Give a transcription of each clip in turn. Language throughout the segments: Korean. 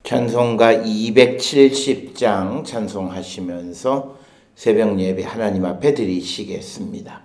찬송가 270장 찬송하시면서 새벽 예배 하나님 앞에 드리시겠습니다.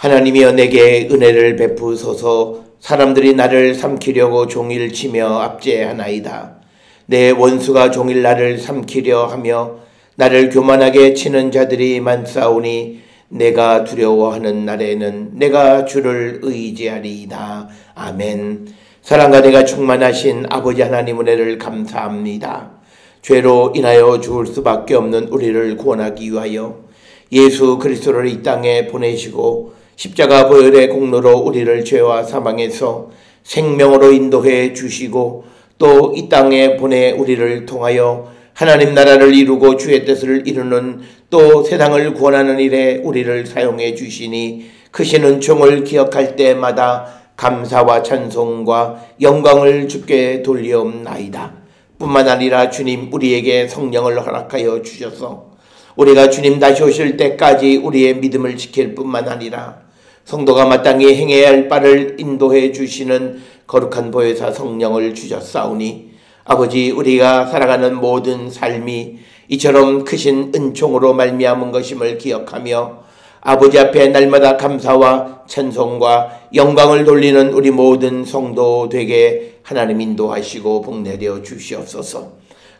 하나님이여 내게 은혜를 베푸소서. 사람들이 나를 삼키려고 종일 치며 압제하나이다. 내 원수가 종일 나를 삼키려 하며 나를 교만하게 치는 자들이 많사오니 내가 두려워하는 날에는 내가 주를 의지하리이다. 아멘. 사랑과 내가 충만하신 아버지 하나님 은혜를 감사합니다. 죄로 인하여 죽을 수밖에 없는 우리를 구원하기 위하여 예수 그리스도를 이 땅에 보내시고 십자가 보혈의 공로로 우리를 죄와 사망에서 생명으로 인도해 주시고 또 이 땅에 보내 우리를 통하여 하나님 나라를 이루고 주의 뜻을 이루는 또 세상을 구원하는 일에 우리를 사용해 주시니 크신 은총을 기억할 때마다 감사와 찬송과 영광을 주께 돌리옵나이다. 뿐만 아니라 주님 우리에게 성령을 허락하여 주셔서 우리가 주님 다시 오실 때까지 우리의 믿음을 지킬 뿐만 아니라 성도가 마땅히 행해야 할 바를 인도해 주시는 거룩한 보혜사 성령을 주셨사오니 아버지 우리가 살아가는 모든 삶이 이처럼 크신 은총으로 말미암은 것임을 기억하며 아버지 앞에 날마다 감사와 찬송과 영광을 돌리는 우리 모든 성도 되게 하나님 인도하시고 복내려 주시옵소서.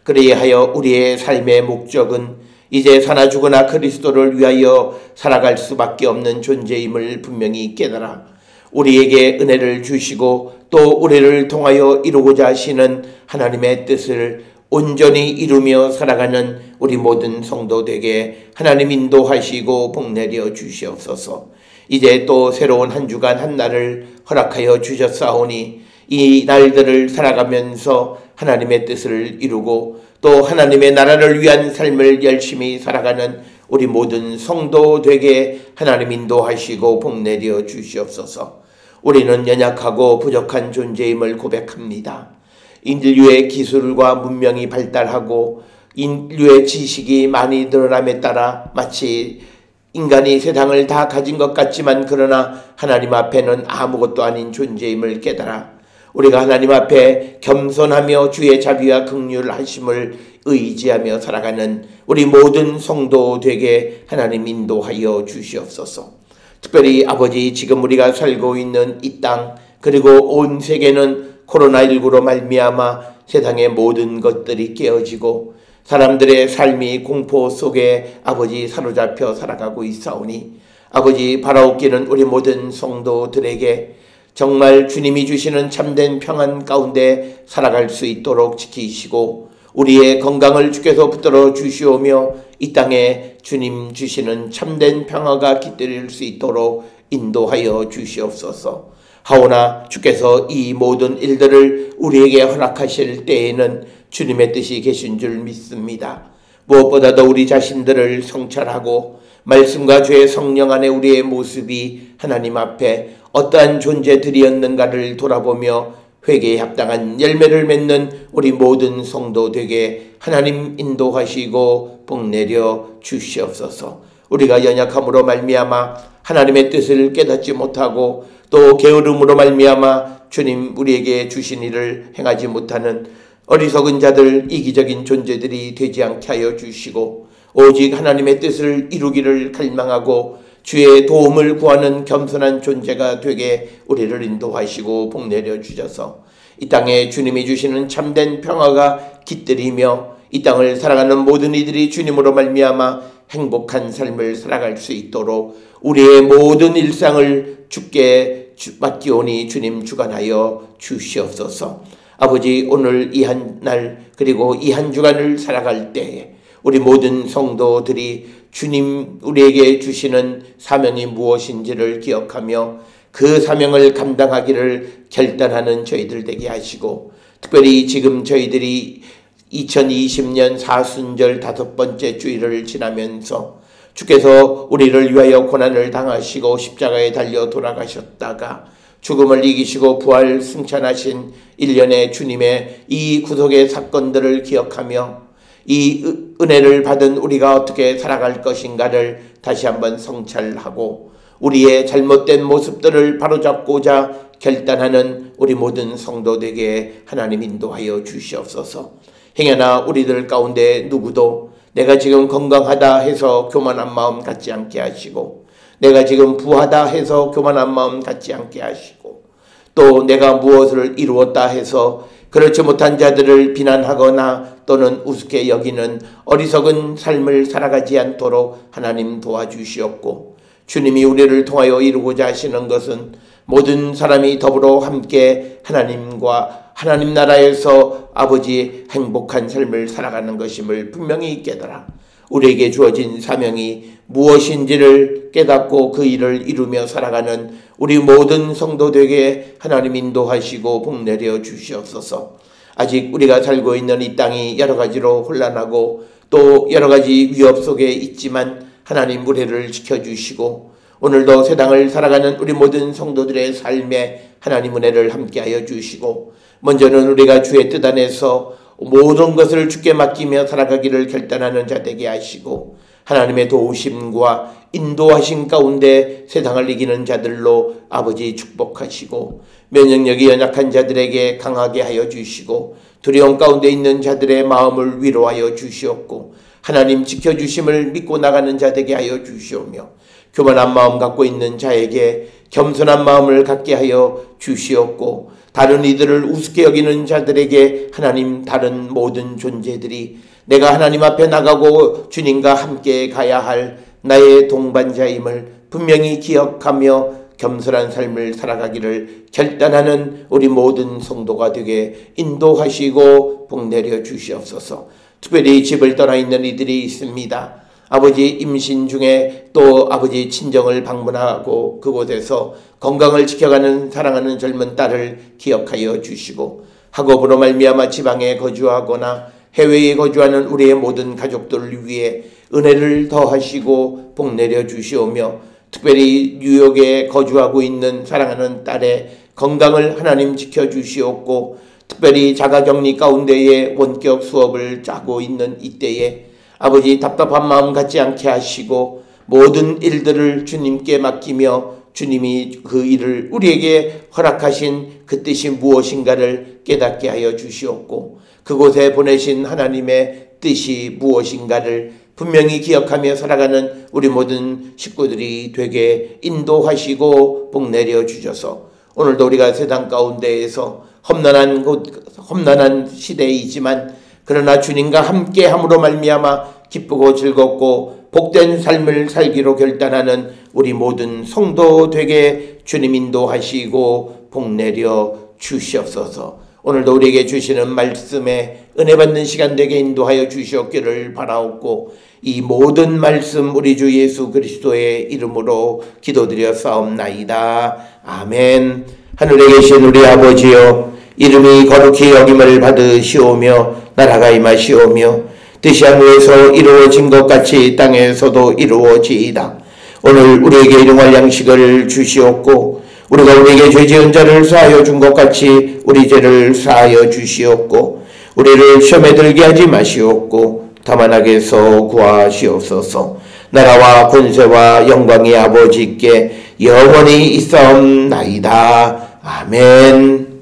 그리하여 우리의 삶의 목적은 이제 사나 죽으나 그리스도를 위하여 살아갈 수밖에 없는 존재임을 분명히 깨달아 우리에게 은혜를 주시고 또 우리를 통하여 이루고자 하시는 하나님의 뜻을 온전히 이루며 살아가는 우리 모든 성도 되게 하나님 인도하시고 복내려 주시옵소서. 이제 또 새로운 한 주간 한 날을 허락하여 주셨사오니 이 날들을 살아가면서 하나님의 뜻을 이루고 또 하나님의 나라를 위한 삶을 열심히 살아가는 우리 모든 성도 되게 하나님 인도하시고 복내려 주시옵소서. 우리는 연약하고 부족한 존재임을 고백합니다. 인류의 기술과 문명이 발달하고 인류의 지식이 많이 늘어남에 따라 마치 인간이 세상을 다 가진 것 같지만 그러나 하나님 앞에는 아무것도 아닌 존재임을 깨달아 우리가 하나님 앞에 겸손하며 주의 자비와 긍휼하심을 의지하며 살아가는 우리 모든 성도 되게 하나님 인도하여 주시옵소서. 특별히 아버지, 지금 우리가 살고 있는 이 땅 그리고 온 세계는 코로나19로 말미암아 세상의 모든 것들이 깨어지고 사람들의 삶이 공포 속에 아버지 사로잡혀 살아가고 있사오니 아버지, 바라옵기는 우리 모든 성도들에게 정말 주님이 주시는 참된 평안 가운데 살아갈 수 있도록 지키시고 우리의 건강을 주께서 붙들어 주시오며 이 땅에 주님 주시는 참된 평화가 깃들일 수 있도록 인도하여 주시옵소서. 하오나 주께서 이 모든 일들을 우리에게 허락하실 때에는 주님의 뜻이 계신 줄 믿습니다. 무엇보다도 우리 자신들을 성찰하고 말씀과 주의 성령 안에 우리의 모습이 하나님 앞에 어떠한 존재들이었는가를 돌아보며 회개에 합당한 열매를 맺는 우리 모든 성도 되게 하나님 인도하시고 복내려 주시옵소서. 우리가 연약함으로 말미암아 하나님의 뜻을 깨닫지 못하고 또 게으름으로 말미암아 주님 우리에게 주신 일을 행하지 못하는 어리석은 자들, 이기적인 존재들이 되지 않게 하여 주시고 오직 하나님의 뜻을 이루기를 갈망하고 주의 도움을 구하는 겸손한 존재가 되게 우리를 인도하시고 복내려 주셔서 이 땅에 주님이 주시는 참된 평화가 깃들이며 이 땅을 살아가는 모든 이들이 주님으로 말미암아 행복한 삶을 살아갈 수 있도록 우리의 모든 일상을 주께 맡기오니 주님 주관하여 주시옵소서. 아버지, 오늘 이 한 날 그리고 이 한 주간을 살아갈 때에 우리 모든 성도들이 주님 우리에게 주시는 사명이 무엇인지를 기억하며 그 사명을 감당하기를 결단하는 저희들 되게 하시고 특별히 지금 저희들이 2020년 사순절 5번째 주일을 지나면서 주께서 우리를 위하여 고난을 당하시고 십자가에 달려 돌아가셨다가 죽음을 이기시고 부활 승천하신 일련의 주님의 이 구속의 사건들을 기억하며 이 은혜를 받은 우리가 어떻게 살아갈 것인가를 다시 한번 성찰하고 우리의 잘못된 모습들을 바로잡고자 결단하는 우리 모든 성도들에게 하나님 인도하여 주시옵소서. 행여나 우리들 가운데 누구도 내가 지금 건강하다 해서 교만한 마음 갖지 않게 하시고 내가 지금 부하다 해서 교만한 마음 갖지 않게 하시고 또 내가 무엇을 이루었다 해서 그렇지 못한 자들을 비난하거나 또는 우습게 여기는 어리석은 삶을 살아가지 않도록 하나님 도와주시옵고 주님이 우리를 통하여 이루고자 하시는 것은 모든 사람이 더불어 함께 하나님과 하나님 나라에서 아버지 행복한 삶을 살아가는 것임을 분명히 깨달아 우리에게 주어진 사명이 무엇인지를 깨닫고 그 일을 이루며 살아가는 우리 모든 성도들에게 하나님 인도하시고 복내려 주시옵소서. 아직 우리가 살고 있는 이 땅이 여러 가지로 혼란하고 또 여러 가지 위협 속에 있지만 하나님 우리를 지켜주시고 오늘도 세상을 살아가는 우리 모든 성도들의 삶에 하나님 은혜를 함께하여 주시고 먼저는 우리가 주의 뜻 안에서 모든 것을 주께 맡기며 살아가기를 결단하는 자 되게 하시고 하나님의 도우심과 인도하심 가운데 세상을 이기는 자들로 아버지 축복하시고 면역력이 연약한 자들에게 강하게 하여 주시고 두려움 가운데 있는 자들의 마음을 위로하여 주시옵고 하나님 지켜주심을 믿고 나가는 자 되게 하여 주시오며 교만한 마음 갖고 있는 자에게 겸손한 마음을 갖게 하여 주시옵고 다른 이들을 우습게 여기는 자들에게 하나님 다른 모든 존재들이 내가 하나님 앞에 나가고 주님과 함께 가야 할 나의 동반자임을 분명히 기억하며 겸손한 삶을 살아가기를 결단하는 우리 모든 성도가 되게 인도하시고 복내려 주시옵소서. 특별히 집을 떠나 있는 이들이 있습니다. 아버지 임신 중에 또 아버지 친정을 방문하고 그곳에서 건강을 지켜가는 사랑하는 젊은 딸을 기억하여 주시고, 학업으로 말미암아 지방에 거주하거나 해외에 거주하는 우리의 모든 가족들을 위해 은혜를 더하시고 복내려 주시오며, 특별히 뉴욕에 거주하고 있는 사랑하는 딸의 건강을 하나님 지켜주시옵고, 특별히 자가격리 가운데에 원격 수업을 짜고 있는 이때에 아버지 답답한 마음 갖지 않게 하시고 모든 일들을 주님께 맡기며 주님이 그 일을 우리에게 허락하신 그 뜻이 무엇인가를 깨닫게 하여 주시옵고, 그곳에 보내신 하나님의 뜻이 무엇인가를 분명히 기억하며 살아가는 우리 모든 식구들이 되게 인도하시고 복내려 주셔서, 오늘도 우리가 세상 가운데에서 험난한 시대이지만 그러나 주님과 함께 함으로 말미암아 기쁘고 즐겁고 복된 삶을 살기로 결단하는 우리 모든 성도 되게 주님 인도하시고 복내려 주시옵소서. 오늘도 우리에게 주시는 말씀에 은혜 받는 시간 되게 인도하여 주시옵기를 바라옵고, 이 모든 말씀 우리 주 예수 그리스도의 이름으로 기도드려 싸움나이다. 아멘. 하늘에 계신 우리 아버지여, 이름이 거룩히 여김을 받으시오며 나라가 임하시오며 뜻이 하늘에서 이루어진 것 같이 땅에서도 이루어지이다. 오늘 우리에게 일용할 양식을 주시옵고, 우리가 우리에게 죄 지은 자를 사하여 준 것 같이 우리 죄를 사하여 주시옵고, 우리를 시험에 들게 하지 마시옵고 다만 악에서 구하시옵소서. 나라와 권세와 영광이 아버지께 영원히 있사옵나이다. 아멘.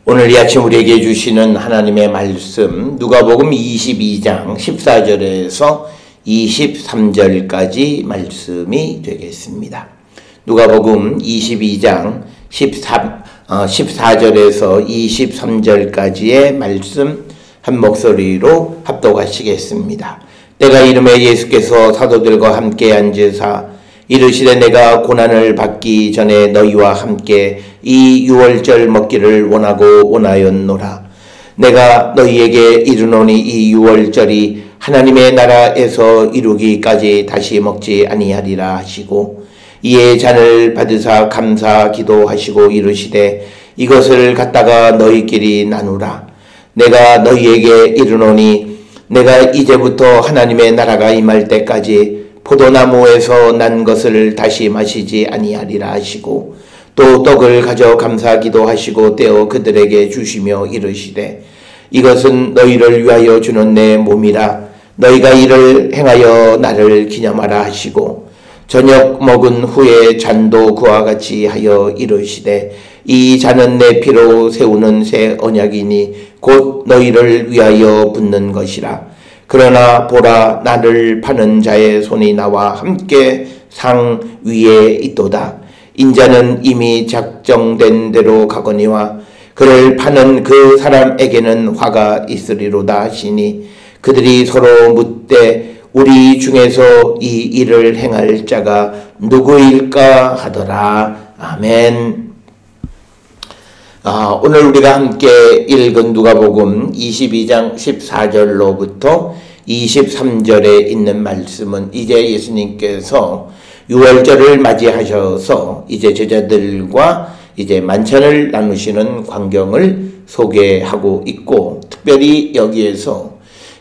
오늘 이 아침 우리에게 주시는 하나님의 말씀, 누가복음 22장 14절에서 23절까지 말씀이 되겠습니다. 누가복음 22장 14절에서 23절까지의 말씀 한 목소리로 합독하시겠습니다. 때가 이름에 예수께서 사도들과 함께 앉으사 이르시되 내가 고난을 받기 전에 너희와 함께 이 유월절 먹기를 원하였노라. 내가 너희에게 이르노니 이 유월절이 하나님의 나라에서 이루기까지 다시 먹지 아니하리라 하시고, 이에 잔을 받으사 감사 기도하시고 이르시되 이것을 갖다가 너희끼리 나누라. 내가 너희에게 이르노니 내가 이제부터 하나님의 나라가 임할 때까지 포도나무에서 난 것을 다시 마시지 아니하리라 하시고, 또 떡을 가져 감사 기도하시고 떼어 그들에게 주시며 이르시되 이것은 너희를 위하여 주는 내 몸이라. 너희가 이를 행하여 나를 기념하라 하시고, 저녁 먹은 후에 잔도 그와 같이 하여 이르시되 이 잔은 내 피로 세우는 새 언약이니 곧 너희를 위하여 붓는 것이라. 그러나 보라, 나를 파는 자의 손이 나와 함께 상 위에 있도다. 인자는 이미 작정된 대로 가거니와 그를 파는 그 사람에게는 화가 있으리로다 하시니, 그들이 서로 묻되 우리 중에서 이 일을 행할 자가 누구일까 하더라. 아멘. 오늘 우리가 함께 읽은 누가복음 22장 14절로부터 23절에 있는 말씀은 이제 예수님께서 유월절을 맞이하셔서 이제 제자들과 이제 만찬을 나누시는 광경을 소개하고 있고, 특별히 여기에서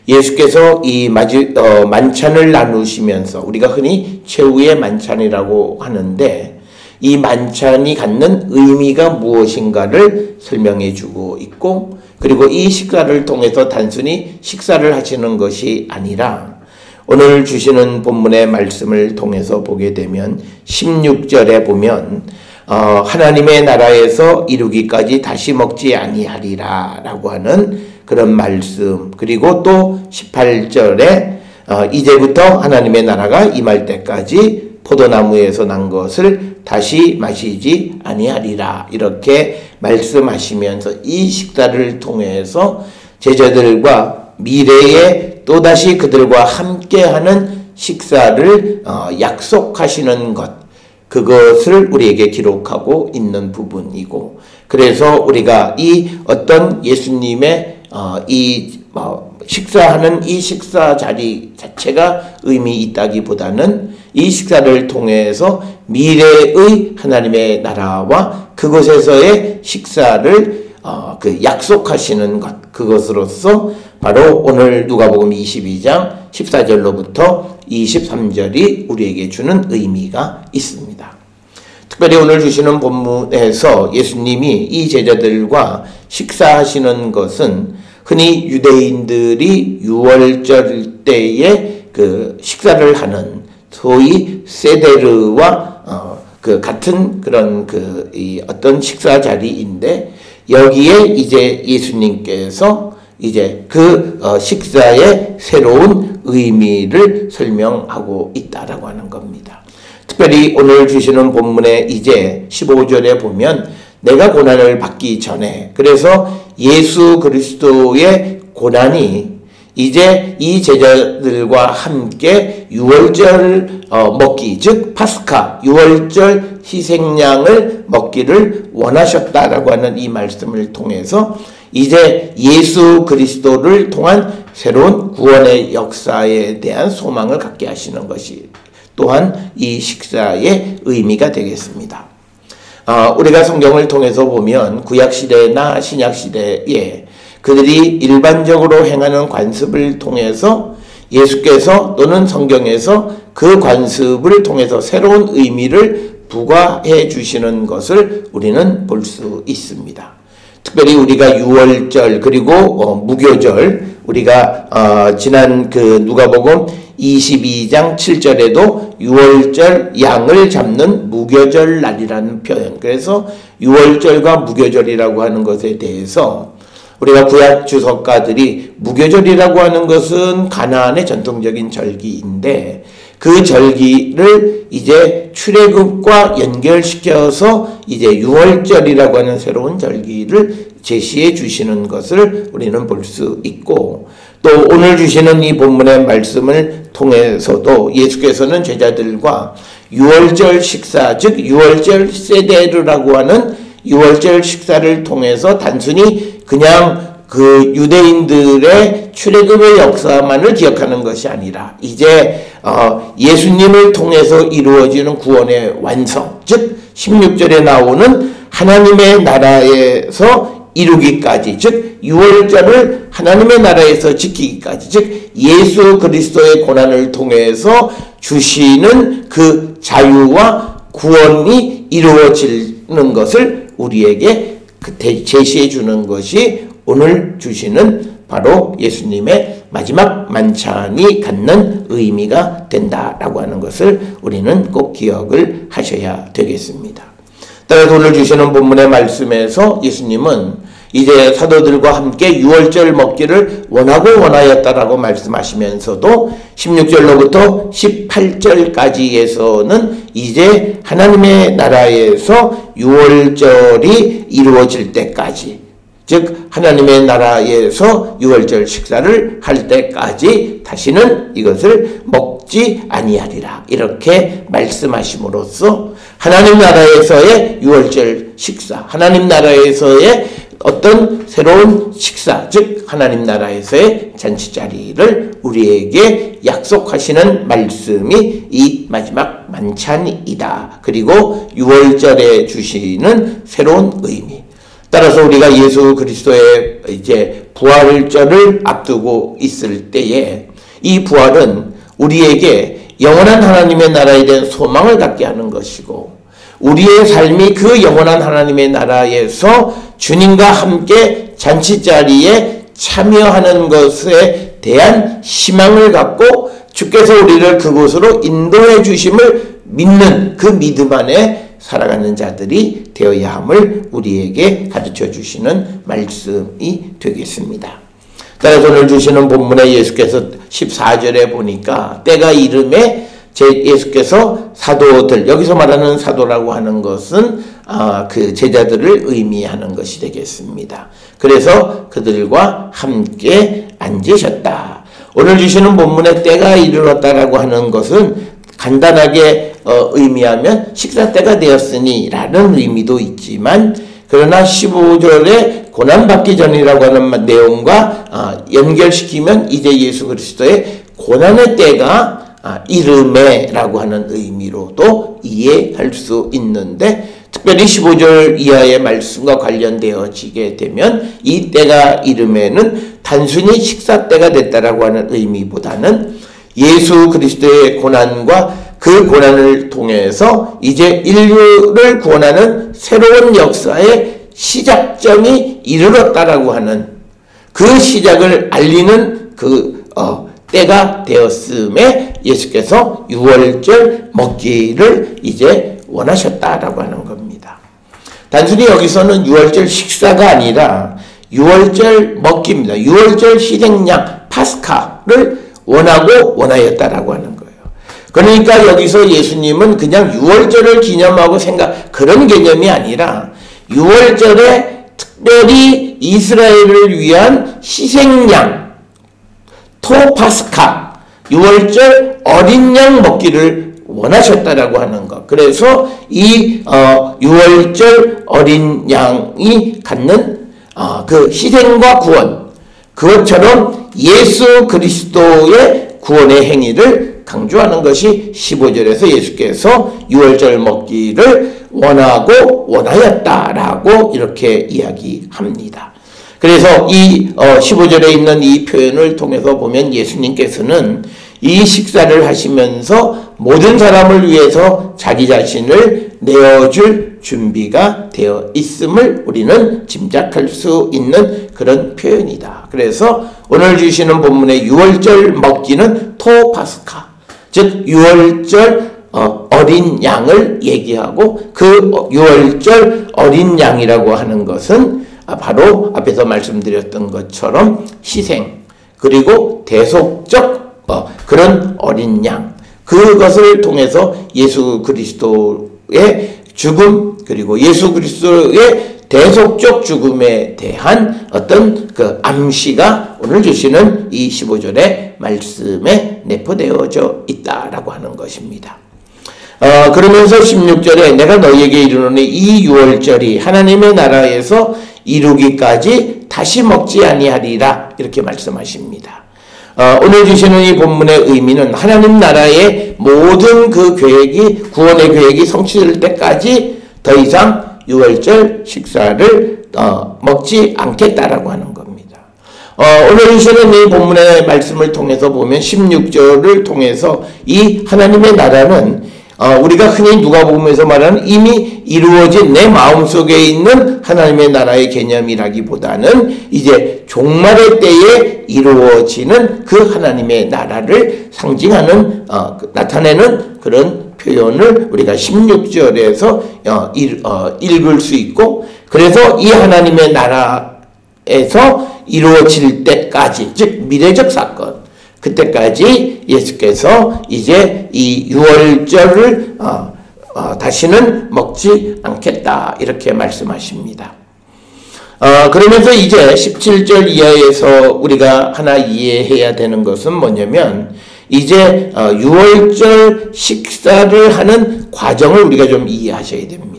예수께서 이 만찬을 나누시면서, 우리가 흔히 최후의 만찬이라고 하는데 이 만찬이 갖는 의미가 무엇인가를 설명해 주고 있고, 그리고 이 식사를 통해서 단순히 식사를 하시는 것이 아니라 오늘 주시는 본문의 말씀을 통해서 보게 되면 16절에 보면 하나님의 나라에서 이루기까지 다시 먹지 아니하리라 라고 하는 그런 말씀, 그리고 또 18절에 이제부터 하나님의 나라가 임할 때까지 포도나무에서 난 것을 다시 마시지 아니하리라 이렇게 말씀하시면서 이 식사를 통해서 제자들과 미래에 또다시 그들과 함께하는 식사를 약속하시는 것, 그것을 우리에게 기록하고 있는 부분이고, 그래서 우리가 이 어떤 예수님의 식사하는 이 식사 자리 자체가 의미 있다기보다는 이 식사를 통해서 미래의 하나님의 나라와 그곳에서의 식사를 약속하시는 것, 그것으로서 바로 오늘 누가복음 22장 14절로부터 23절이 우리에게 주는 의미가 있습니다. 특별히 오늘 주시는 본문에서 예수님이 이 제자들과 식사하시는 것은 흔히 유대인들이 유월절 때에 그 식사를 하는 소위 세데르와 같은 그런 어떤 식사 자리인데, 여기에 이제 예수님께서 이제 식사의 새로운 의미를 설명하고 있다라고 하는 겁니다. 특별히 오늘 주시는 본문에 이제 15절에 보면 내가 고난을 받기 전에, 그래서 예수 그리스도의 고난이 이제 이 제자들과 함께 유월절 먹기, 즉 파스카 유월절 희생양을 먹기를 원하셨다라고 하는 이 말씀을 통해서 이제 예수 그리스도를 통한 새로운 구원의 역사에 대한 소망을 갖게 하시는 것이 또한 이 식사의 의미가 되겠습니다. 우리가 성경을 통해서 보면 구약시대나 신약시대에 그들이 일반적으로 행하는 관습을 통해서 예수께서 또는 성경에서 그 관습을 통해서 새로운 의미를 부과해 주시는 것을 우리는 볼 수 있습니다. 특별히 우리가 유월절 그리고 무교절, 우리가 지난 누가복음 22장 7절에도 유월절 양을 잡는 무교절 날이라는 표현, 그래서 유월절과 무교절이라고 하는 것에 대해서 우리가 구약 주석가들이 무교절이라고 하는 것은 가나안의 전통적인 절기인데 그 절기를 이제 출애굽과 연결시켜서 이제 유월절이라고 하는 새로운 절기를 제시해 주시는 것을 우리는 볼 수 있고, 또 오늘 주시는 이 본문의 말씀을 통해서도 예수께서는 제자들과 유월절 식사, 즉 유월절 세데르라고 하는 유월절 식사를 통해서 단순히 그냥 그 유대인들의 출애굽의 역사만을 기억하는 것이 아니라 이제 예수님을 통해서 이루어지는 구원의 완성, 즉 16절에 나오는 하나님의 나라에서 이루기까지, 즉 유월절을 하나님의 나라에서 지키기까지, 즉 예수 그리스도의 고난을 통해서 주시는 그 자유와 구원이 이루어지는 것을 우리에게 제시해 주는 것이 오늘 주시는 바로 예수님의 마지막 만찬이 갖는 의미가 된다라고 하는 것을 우리는 꼭 기억을 하셔야 되겠습니다. 따라서 오늘 주시는 본문의 말씀에서 예수님은 이제 사도들과 함께 유월절 먹기를 원하였다라고 말씀하시면서도 16절로부터 18절까지에서는 이제 하나님의 나라에서 유월절이 이루어질 때까지, 즉 하나님의 나라에서 유월절 식사를 할 때까지 다시는 이것을 먹지 아니하리라 이렇게 말씀하심으로써 하나님 나라에서의 유월절 식사, 하나님 나라에서의 어떤 새로운 식사, 즉 하나님 나라에서의 잔치자리를 우리에게 약속하시는 말씀이 이 마지막 만찬이다. 그리고 유월절에 주시는 새로운 의미. 따라서 우리가 예수 그리스도의 이제 부활절을 앞두고 있을 때에 이 부활은 우리에게 영원한 하나님의 나라에 대한 소망을 갖게 하는 것이고, 우리의 삶이 그 영원한 하나님의 나라에서 주님과 함께 잔치자리에 참여하는 것에 대한 희망을 갖고 주께서 우리를 그곳으로 인도해 주심을 믿는 그 믿음 안에 살아가는 자들이 되어야 함을 우리에게 가르쳐 주시는 말씀이 되겠습니다. 따라서 오늘 주시는 본문에 예수께서 14절에 보니까 때가 이름에 예수께서 사도들, 여기서 말하는 사도라고 하는 것은 그 제자들을 의미하는 것이 되겠습니다. 그래서 그들과 함께 앉으셨다. 오늘 주시는 본문에 때가 이르렀다라고 하는 것은 간단하게 의미하면 식사 때가 되었으니 라는 의미도 있지만, 그러나 15절에 고난받기 전이라고 하는 내용과 연결시키면 이제 예수 그리스도의 고난의 때가 이름에 라고 하는 의미로도 이해할 수 있는데, 특별히 15절 이하의 말씀과 관련되어지게 되면 이 때가 이름에는 단순히 식사 때가 됐다라고 하는 의미보다는 예수 그리스도의 고난과 그 고난을 통해서 이제 인류를 구원하는 새로운 역사의 시작점이 이르렀다라고 하는 그 시작을 알리는 그 때가 되었음에 예수께서 유월절 먹기를 이제 원하셨다라고 하는 겁니다. 단순히 여기서는 유월절 식사가 아니라 유월절 먹기입니다. 유월절 희생양 파스카를 원하였다라고 하는 거예요. 그러니까 여기서 예수님은 그냥 유월절을 기념하고 그런 개념이 아니라 유월절에 특별히 이스라엘을 위한 희생양 토파스카 유월절 어린 양 먹기를 원하셨다라고 하는 것. 그래서 이 유월절 어린 양이 갖는 그 희생과 구원, 그것처럼 예수 그리스도의 구원의 행위를 강조하는 것이 15절에서 예수께서 유월절 먹기를 원하였다라고 이렇게 이야기합니다. 그래서 이 15절에 있는 이 표현을 통해서 보면 예수님께서는 이 식사를 하시면서 모든 사람을 위해서 자기 자신을 내어줄 준비가 되어 있음을 우리는 짐작할 수 있는 그런 표현이다. 그래서 오늘 주시는 본문의 유월절 먹기는 토파스카, 즉 유월절 어린 양을 얘기하고, 그 유월절 어린 양이라고 하는 것은 바로 앞에서 말씀드렸던 것처럼 희생, 그리고 대속적 그런 어린 양, 그것을 통해서 예수 그리스도의 죽음, 그리고 예수 그리스도의 대속적 죽음에 대한 어떤 그 암시가 오늘 주시는 이 15절의 말씀에 내포되어져 있다라고 하는 것입니다. 그러면서 16절에 내가 너희에게 이르노니 이 유월절이 하나님의 나라에서 이루기까지 다시 먹지 아니하리라, 이렇게 말씀하십니다. 오늘 주시는 이 본문의 의미는 하나님 나라의 모든 그 계획이, 구원의 계획이 성취될 때까지 더 이상 유월절 식사를 먹지 않겠다라고 하는 겁니다. 오늘 주시는 이 본문의 말씀을 통해서 보면 16절을 통해서 이 하나님의 나라는 우리가 흔히 누가복음에서 말하는 이미 이루어진 내 마음속에 있는 하나님의 나라의 개념이라기보다는 이제 종말의 때에 이루어지는 그 하나님의 나라를 상징하는 나타내는 그런 표현을 우리가 16절에서 읽을 수 있고, 그래서 이 하나님의 나라에서 이루어질 때까지, 즉 미래적 사건, 그때까지 예수께서 이제 이 유월절을 다시는 먹지 않겠다, 이렇게 말씀하십니다. 그러면서 이제 17절 이하에서 우리가 하나 이해해야 되는 것은 뭐냐면, 이제 유월절 식사를 하는 과정을 우리가 좀 이해하셔야 됩니다.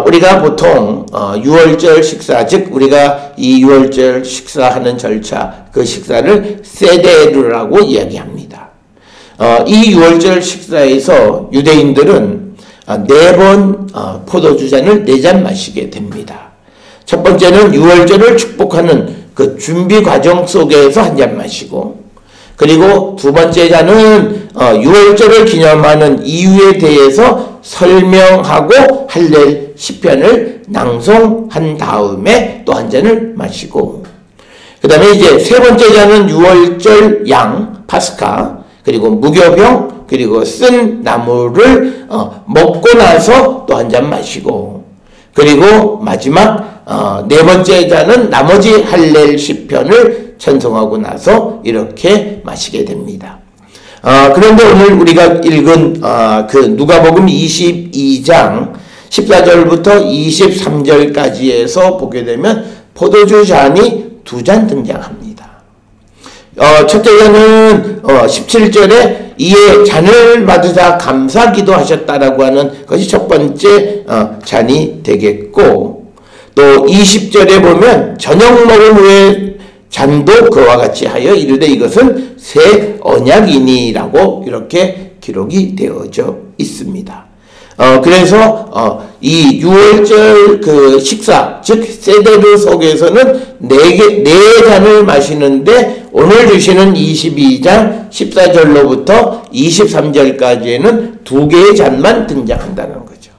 우리가 보통 유월절 식사, 즉 우리가 이 유월절 식사하는 절차, 그 식사를 세데르라고 이야기합니다. 이 유월절 식사에서 유대인들은 4번 포도주 잔을 4잔 마시게 됩니다. 첫 번째는 유월절을 축복하는 그 준비 과정 속에서 한 잔 마시고, 그리고 두 번째 잔은 유월절을 기념하는 이유에 대해서 설명하고 할렐 시편을 낭송한 다음에 또 한 잔을 마시고, 그 다음에 이제 세 번째 잔은 유월절 양 파스카, 그리고 무교병, 그리고 쓴 나무를 먹고 나서 또 한 잔 마시고, 그리고 마지막 네 번째 잔은 나머지 할렐 시편을 찬송하고 나서 이렇게 마시게 됩니다. 그런데 오늘 우리가 읽은 그 누가복음 22장 14절부터 23절까지에서 보게 되면 포도주 잔이 두 잔 등장합니다. 첫째 잔은 17절에 이에 잔을 받으사 감사 기도하셨다라고 하는 것이 첫 번째 잔이 되겠고, 또 20절에 보면 저녁 먹은 후에 잔도 그와 같이 하여 이르되 이것은 새 언약이니라고 이렇게 기록이 되어져 있습니다. 그래서 이 유월절 그 식사, 즉 세데르 속에서는 네 잔을 마시는데 오늘 주시는 22장 14절로부터 23절까지에는 두 개의 잔만 등장한다는 거죠.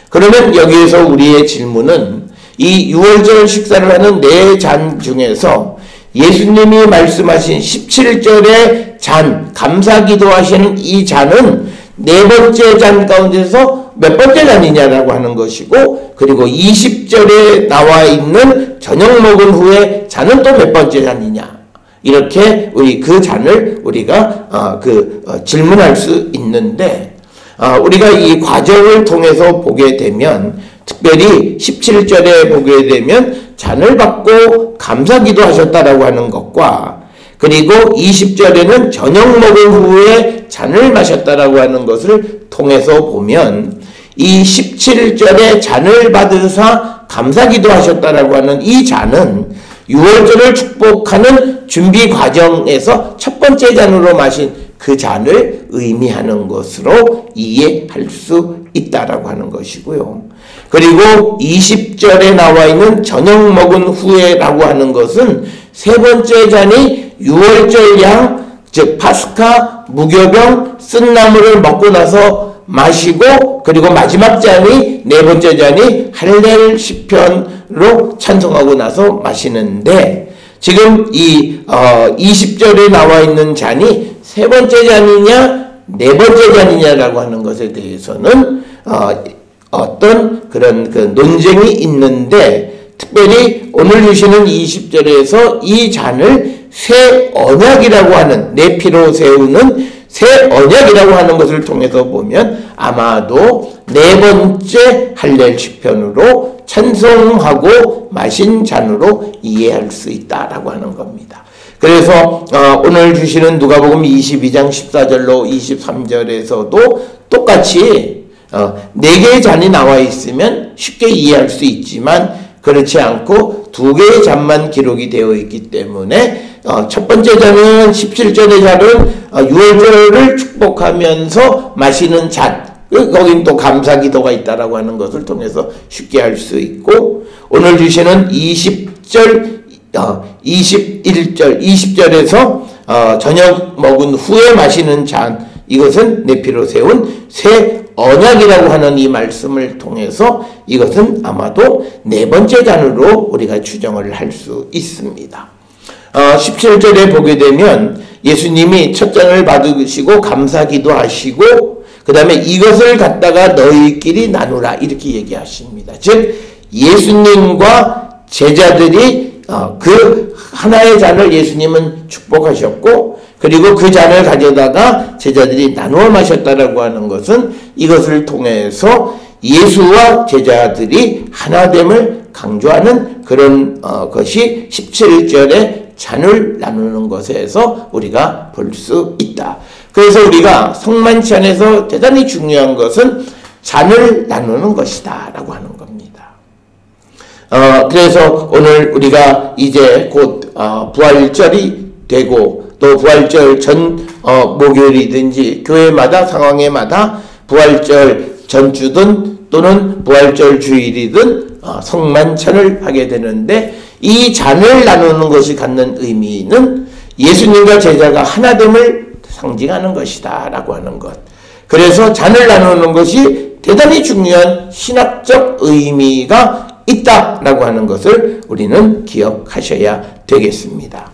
그러면 여기에서 우리의 질문은 이 유월절 식사를 하는 네 잔 중에서 예수님이 말씀하신 17절의 잔, 감사기도 하시는 이 잔은 네 번째 잔 가운데서 몇 번째 잔이냐라고 하는 것이고, 그리고 20절에 나와 있는 저녁 먹은 후에 잔은 또 몇 번째 잔이냐, 이렇게 우리 그 잔을 우리가 질문할 수 있는데, 우리가 이 과정을 통해서 보게 되면 특별히 17절에 보게 되면 잔을 받고 감사기도 하셨다라고 하는 것과, 그리고 20절에는 저녁 먹은 후에 잔을 마셨다라고 하는 것을 통해서 보면 이 17절에 잔을 받으사 감사기도 하셨다라고 하는 이 잔은 유월절을 축복하는 준비 과정에서 첫 번째 잔으로 마신 그 잔을 의미하는 것으로 이해할 수 있다라고 하는 것이고요. 그리고 20절에 나와 있는 저녁 먹은 후에라고 하는 것은 세 번째 잔이 유월절 양, 즉 파스카, 무교병, 쓴 나무를 먹고 나서 마시고, 그리고 마지막 잔이 네 번째 잔이 할렐 시편으로 찬송하고 나서 마시는데, 지금 이 20절에 나와 있는 잔이 세 번째 잔이냐 네 번째 잔이냐라고 하는 것에 대해서는 어떤 그런 그 논쟁이 있는데, 특별히 오늘 주시는 20절에서 이 잔을 새 언약이라고 하는, 내 피로 세우는 새 언약이라고 하는 것을 통해서 보면 아마도 네 번째 할렐 시편으로 찬송하고 마신 잔으로 이해할 수 있다라고 하는 겁니다. 그래서 오늘 주시는 누가복음 22장 14절로 23절에서도 똑같이 네 개의 잔이 나와 있으면 쉽게 이해할 수 있지만, 그렇지 않고 두 개의 잔만 기록이 되어 있기 때문에 첫 번째 잔은 17절의 잔은 유월절을 축복하면서 마시는 잔, 거긴 또 감사기도가 있다라고 하는 것을 통해서 쉽게 알 수 있고, 오늘 주시는 20절, 21절, 20절에서 저녁 먹은 후에 마시는 잔, 이것은 내 피로 세운 새 언약이라고 하는 이 말씀을 통해서 이것은 아마도 네 번째 잔으로 우리가 추정을 할 수 있습니다. 17절에 보게 되면 예수님이 첫 잔을 받으시고 감사기도 하시고, 그 다음에 이것을 갖다가 너희끼리 나누라 이렇게 얘기하십니다. 즉 예수님과 제자들이 그 하나의 잔을 예수님은 축복하셨고, 그리고 그 잔을 가져다가 제자들이 나누어 마셨다라고 하는 것은 이것을 통해서 예수와 제자들이 하나됨을 강조하는 그런 것이 17절에 잔을 나누는 것에서 우리가 볼 수 있다. 그래서 우리가 성만찬에서 대단히 중요한 것은 잔을 나누는 것이다 라고 하는 겁니다. 그래서 오늘 우리가 이제 곧 부활절이 되고, 또 부활절 전 목요일이든지 교회마다 상황에마다 부활절 전주든 또는 부활절 주일이든 성만찬을 하게 되는데, 이 잔을 나누는 것이 갖는 의미는 예수님과 제자가 하나됨을 상징하는 것이다 라고 하는 것. 그래서 잔을 나누는 것이 대단히 중요한 신학적 의미가 있다라고 하는 것을 우리는 기억하셔야 되겠습니다.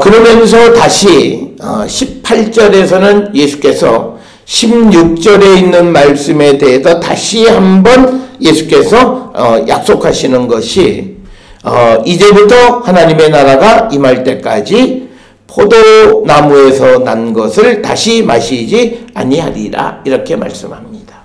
그러면서 다시 18절에서는 예수께서 16절에 있는 말씀에 대해서 다시 한번 예수께서 약속하시는 것이 이제부터 하나님의 나라가 임할 때까지 포도나무에서 난 것을 다시 마시지 아니하리라 이렇게 말씀합니다.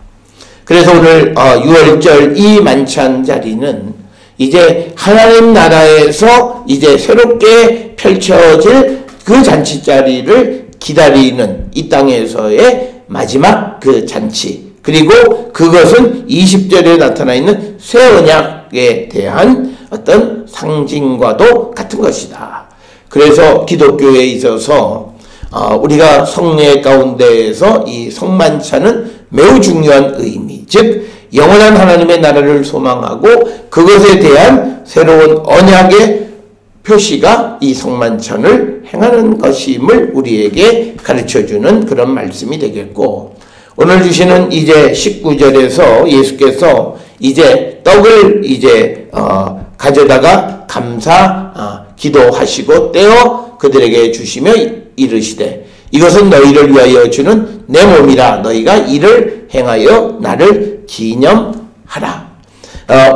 그래서 오늘 6월절 이 만찬 자리는 이제 하나님 나라에서 이제 새롭게 펼쳐질 그 잔치 자리를 기다리는 이 땅에서의 마지막 그 잔치, 그리고 그것은 20절에 나타나 있는 새 언약에 대한 어떤 상징과도 같은 것이다. 그래서 기독교에 있어서 우리가 성례 가운데에서 이 성만찬은 매우 중요한 의미, 즉 영원한 하나님의 나라를 소망하고 그것에 대한 새로운 언약의 표시가 이 성만찬을 행하는 것임을 우리에게 가르쳐주는 그런 말씀이 되겠고, 오늘 주시는 이제 19절에서 예수께서 이제 떡을 이제 가져다가 감사 기도하시고 떼어 그들에게 주시며 이르시되 이것은 너희를 위하여 주는 내 몸이라 너희가 이를 행하여 나를 기념하라.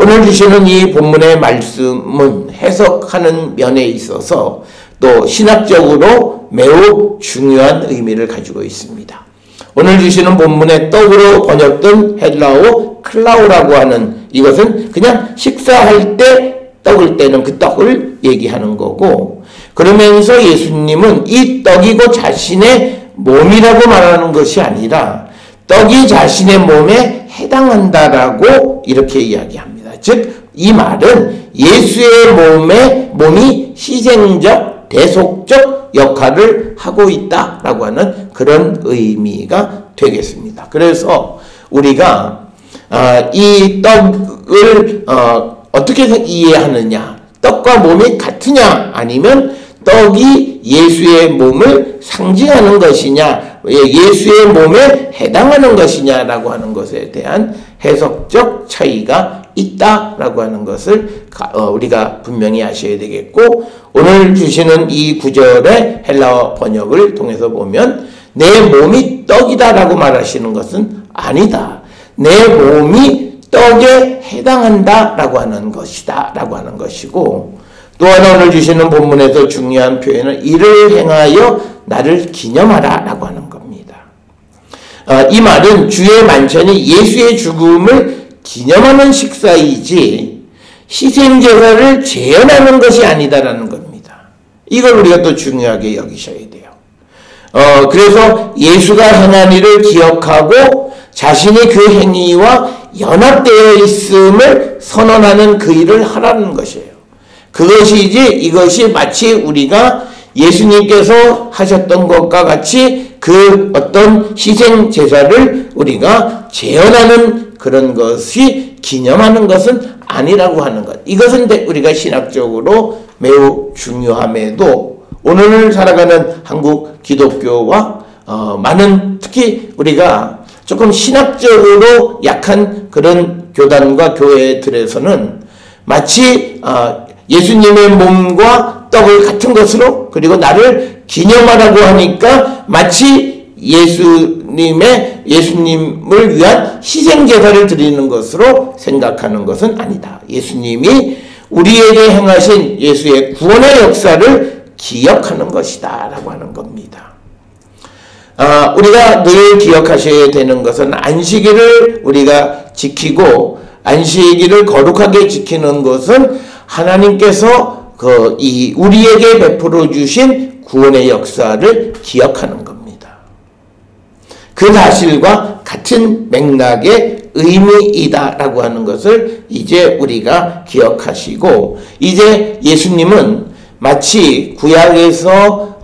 오늘 주시는 이 본문의 말씀은 해석하는 면에 있어서 또 신학적으로 매우 중요한 의미를 가지고 있습니다. 오늘 주시는 본문의 떡으로 번역된 헬라어 클라우라고 하는 이것은 그냥 식사할 때 떡을 떼는 그 떡을 얘기하는 거고, 그러면서 예수님은 이 떡이고 자신의 몸이라고 말하는 것이 아니라 떡이 자신의 몸에 해당한다라고 이렇게 이야기합니다. 즉 이 말은 예수의 몸이 희생적, 대속적 역할을 하고 있다라고 하는 그런 의미가 되겠습니다. 그래서 우리가 이 떡을 어떻게 이해하느냐, 떡과 몸이 같으냐 아니면 떡이 예수의 몸을 상징하는 것이냐, 예수의 몸에 해당하는 것이냐라고 하는 것에 대한 해석적 차이가 있다라고 하는 것을 우리가 분명히 아셔야 되겠고, 오늘 주시는 이 구절의 헬라어 번역을 통해서 보면 내 몸이 떡이다라고 말하시는 것은 아니다. 내 몸이 떡에 해당한다라고 하는 것이다 라고 하는 것이고, 또 하나 오늘 주시는 본문에서 중요한 표현은 이를 행하여 나를 기념하라 라고 하는 겁니다. 이 말은 주의 만찬이 예수의 죽음을 기념하는 식사이지 희생제사를 재현하는 것이 아니다라는 겁니다. 이걸 우리가 또 중요하게 여기셔야 돼요. 그래서 예수가 행한 일을 기억하고 자신이 그 행위와 연합되어 있음을 선언하는 그 일을 하라는 것이에요. 그것이지 이것이 마치 우리가 예수님께서 하셨던 것과 같이 그 어떤 희생 제사를 우리가 재현하는 그런 것이 기념하는 것은 아니라고 하는 것. 이것은 우리가 신학적으로 매우 중요함에도 오늘 살아가는 한국 기독교와 많은, 특히 우리가 조금 신학적으로 약한 그런 교단과 교회들에서는 마치 예수님의 몸과 떡을 같은 것으로, 그리고 나를 기념하라고 하니까 마치 예수님을 위한 희생제사를 드리는 것으로 생각하는 것은 아니다. 예수님이 우리에게 행하신 예수의 구원의 역사를 기억하는 것이다 라고 하는 겁니다. 우리가 늘 기억하셔야 되는 것은 안식일을 우리가 지키고 안식일을 거룩하게 지키는 것은 하나님께서 우리에게 베풀어 주신 구원의 역사를 기억하는 겁니다. 그 사실과 같은 맥락의 의미이다라고 하는 것을 이제 우리가 기억하시고, 이제 예수님은 마치 구약에서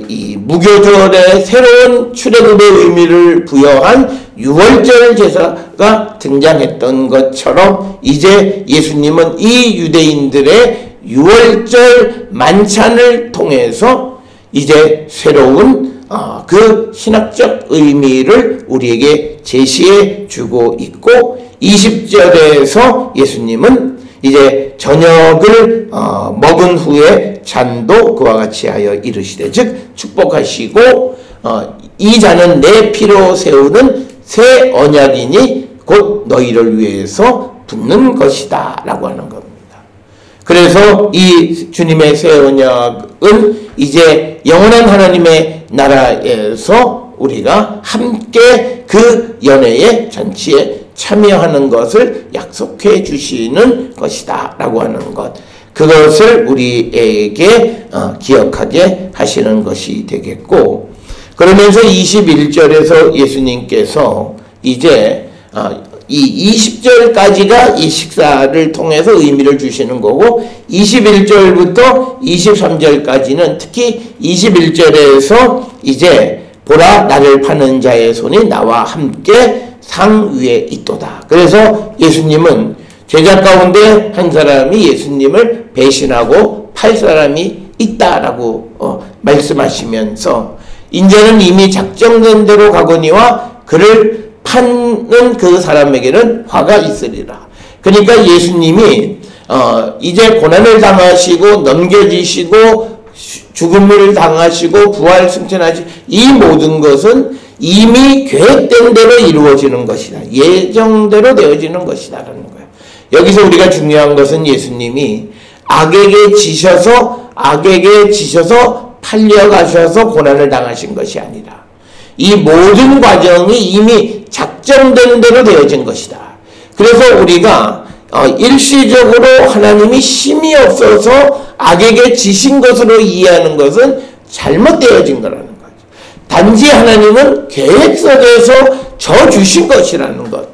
이 무교절의 새로운 출애굽의 의미를 부여한 유월절 제사가 등장했던 것처럼 이제 예수님은 이 유대인들의 유월절 만찬을 통해서 이제 새로운 그 신학적 의미를 우리에게 제시해 주고 있고 20절에서 예수님은 이제 저녁을 먹은 후에 잔도 그와 같이 하여 이르시되 즉 축복하시고 이 잔은 내 피로 세우는 새 언약이니 곧 너희를 위해서 붓는 것이다 라고 하는 겁니다. 그래서 이 주님의 새 언약은 이제 영원한 하나님의 나라에서 우리가 함께 그 연회의 잔치에 참여하는 것을 약속해 주시는 것이다 라고 하는 것, 그것을 우리에게 기억하게 하시는 것이 되겠고, 그러면서 21절에서 예수님께서 이제 이 20절까지가 이 식사를 통해서 의미를 주시는 거고 21절부터 23절까지는 특히 21절에서 이제 보라 나를 파는 자의 손이 나와 함께 상 위에 있도다. 그래서 예수님은 제자 가운데 한 사람이 예수님을 배신하고 팔 사람이 있다라고 말씀하시면서 이제는 이미 작정된 대로 가거니와 그를 파는 그 사람에게는 화가 있으리라. 그러니까 예수님이 이제 고난을 당하시고 넘겨지시고 죽음을 당하시고 부활 승천하시고 이 모든 것은 이미 계획된 대로 이루어지는 것이다. 예정대로 되어지는 것이다라는 거예요. 여기서 우리가 중요한 것은 예수님이 악에게 지셔서 팔려가셔서 고난을 당하신 것이 아니라 이 모든 과정이 이미 작정된 대로 되어진 것이다. 그래서 우리가 일시적으로 하나님이 힘이 없어서 악에게 지신 것으로 이해하는 것은 잘못되어진 거라는 거죠. 단지 하나님은 계획 속에서 져주신 것이라는 것.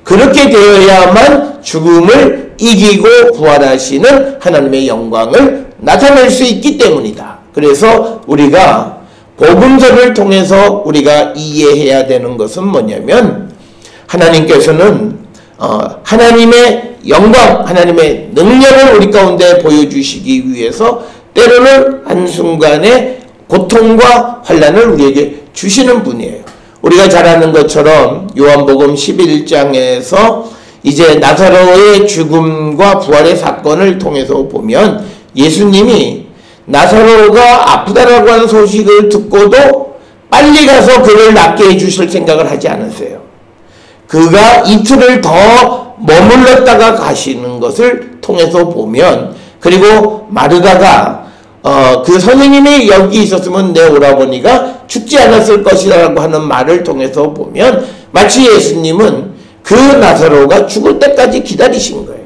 그렇게 되어야만 죽음을 이기고 부활하시는 하나님의 영광을 나타낼 수 있기 때문이다. 그래서 우리가 복음서를 통해서 우리가 이해해야 되는 것은 뭐냐면 하나님께서는 하나님의 영광, 하나님의 능력을 우리 가운데 보여주시기 위해서 때로는 한순간에 고통과 환난을 우리에게 주시는 분이에요. 우리가 잘 아는 것처럼 요한복음 11장에서 이제 나사로의 죽음과 부활의 사건을 통해서 보면 예수님이 나사로가 아프다라고 하는 소식을 듣고도 빨리 가서 그를 낫게 해주실 생각을 하지 않았어요. 그가 이틀을 더 머물렀다가 가시는 것을 통해서 보면, 그리고 마르다가 그 선생님이 여기 있었으면 내 오라버니가 죽지 않았을 것이라고 하는 말을 통해서 보면 마치 예수님은 그 나사로가 죽을 때까지 기다리신 거예요.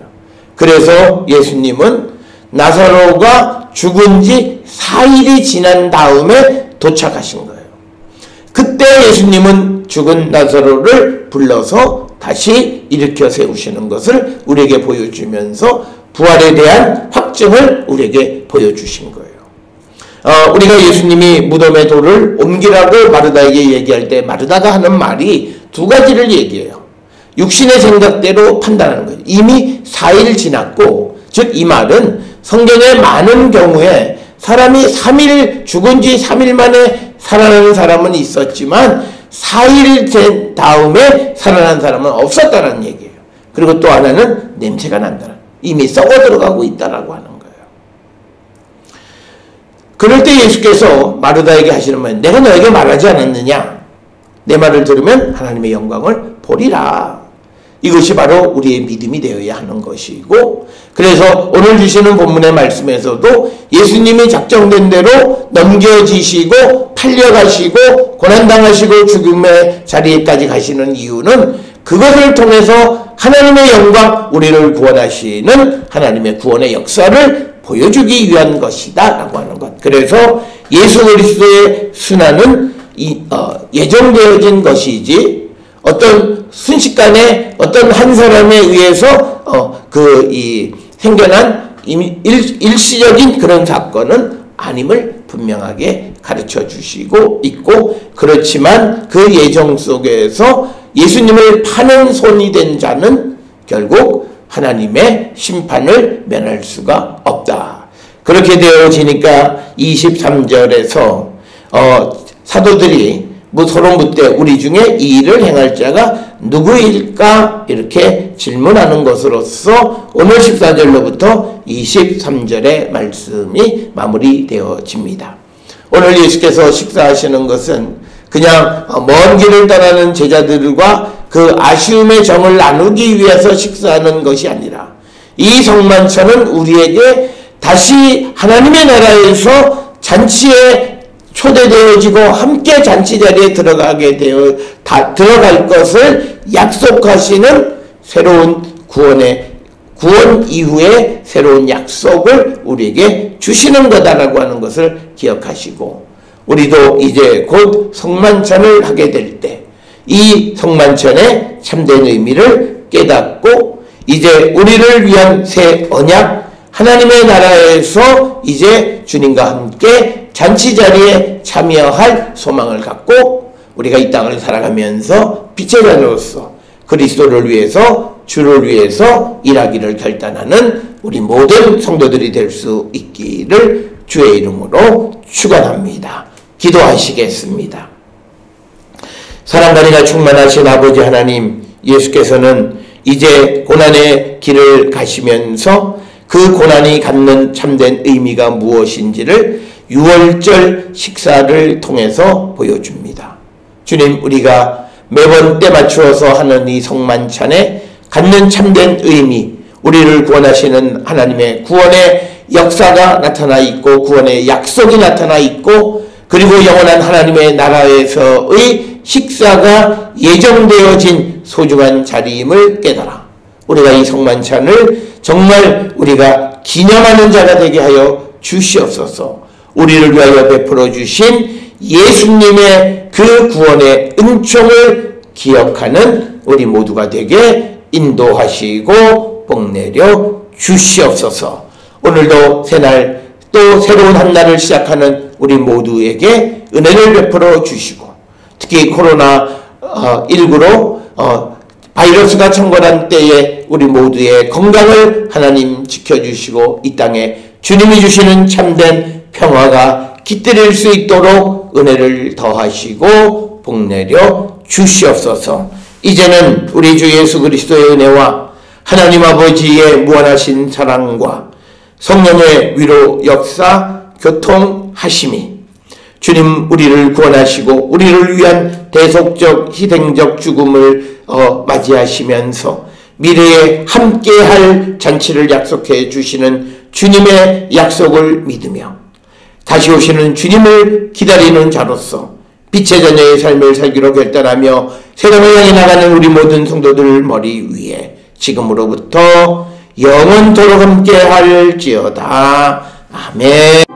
그래서 예수님은 나사로가 죽은 지 4일이 지난 다음에 도착하신 거예요. 그때 예수님은 죽은 나사로를 불러서 다시 일으켜 세우시는 것을 우리에게 보여주면서 부활에 대한 확증을 우리에게 보여주신 거예요. 우리가 예수님이 무덤의 돌을 옮기라고 마르다에게 얘기할 때 마르다가 하는 말이 두 가지를 얘기해요. 육신의 생각대로 판단하는 거예요. 이미 4일 지났고, 즉 이 말은 성경에 많은 경우에 사람이 죽은 지 3일 만에 살아나는 사람은 있었지만 4일 된 다음에 살아난 사람은 없었다는 얘기예요. 그리고 또 하나는 냄새가 난다는, 이미 썩어 들어가고 있다라고 하는 거예요. 그럴 때 예수께서 마르다에게 하시는 말, 내가 너에게 말하지 않았느냐? 내 말을 들으면 하나님의 영광을 보리라. 이것이 바로 우리의 믿음이 되어야 하는 것이고, 그래서 오늘 주시는 본문의 말씀에서도 예수님이 작정된 대로 넘겨지시고 팔려가시고 고난당하시고 죽음의 자리에까지 가시는 이유는 그것을 통해서 하나님의 영광, 우리를 구원하시는 하나님의 구원의 역사를 보여주기 위한 것이다 라고 하는 것. 그래서 예수 그리스도의 순환은 예정되어진 것이지 어떤 순식간에 어떤 한 사람에 의해서 생겨난 일시적인 그런 사건은 아님을 분명하게 가르쳐 주시고 있고, 그렇지만 그 예정 속에서 예수님을 파는 손이 된 자는 결국 하나님의 심판을 면할 수가 없다. 그렇게 되어지니까 23절에서 사도들이 서로 묻되 우리 중에 이 일을 행할 자가 누구일까? 이렇게 질문하는 것으로서 오늘 14절로부터 23절의 말씀이 마무리되어집니다. 오늘 예수께서 식사하시는 것은 그냥 먼 길을 떠나는 제자들과 그 아쉬움의 정을 나누기 위해서 식사하는 것이 아니라 이 성만찬은 우리에게 다시 하나님의 나라에서 잔치에 초대되어지고 함께 잔치 자리에 들어갈 것을 약속하시는 새로운 구원 이후의 새로운 약속을 우리에게 주시는 거다라고 하는 것을 기억하시고, 우리도 이제 곧 성만찬을 하게 될 때 이 성만찬의 참된 의미를 깨닫고 이제 우리를 위한 새 언약, 하나님의 나라에서 이제 주님과 함께 잔치 자리에 참여할 소망을 갖고 우리가 이 땅을 살아가면서 빛의 자녀로서 그리스도를 위해서, 주를 위해서 일하기를 결단하는 우리 모든 성도들이 될 수 있기를 주의 이름으로 축원합니다. 기도하시겠습니다. 사랑과 은혜가 충만하신 아버지 하나님, 예수께서는 이제 고난의 길을 가시면서 그 고난이 갖는 참된 의미가 무엇인지를 유월절 식사를 통해서 보여줍니다. 주님, 우리가 매번 때 맞추어서 하는 이 성만찬에 갖는 참된 의미, 우리를 구원하시는 하나님의 구원의 역사가 나타나 있고 구원의 약속이 나타나 있고, 그리고 영원한 하나님의 나라에서의 식사가 예정되어진 소중한 자리임을 깨달아 우리가 이 성만찬을 정말 우리가 기념하는 자가 되게 하여 주시옵소서. 우리를 위하여 베풀어 주신 예수님의 그 구원의 은총을 기억하는 우리 모두가 되게 인도하시고 복내려 주시옵소서. 오늘도 새날 또 새로운 한 날을 시작하는 우리 모두에게 은혜를 베풀어 주시고, 특히 코로나19로 바이러스가 창궐한 때에 우리 모두의 건강을 하나님 지켜주시고 이 땅에 주님이 주시는 참된 평화가 깃들일 수 있도록 은혜를 더하시고 복내려 주시옵소서. 이제는 우리 주 예수 그리스도의 은혜와 하나님 아버지의 무한하신 사랑과 성령의 위로 역사 교통하심이 주님 우리를 구원하시고 우리를 위한 대속적 희생적 죽음을 맞이하시면서 미래에 함께할 잔치를 약속해 주시는 주님의 약속을 믿으며 다시 오시는 주님을 기다리는 자로서 빛의 자녀의 삶을 살기로 결단하며 세상을 향해 나가는 우리 모든 성도들 머리 위에 지금으로부터 영원토록 함께 할지어다. 아멘.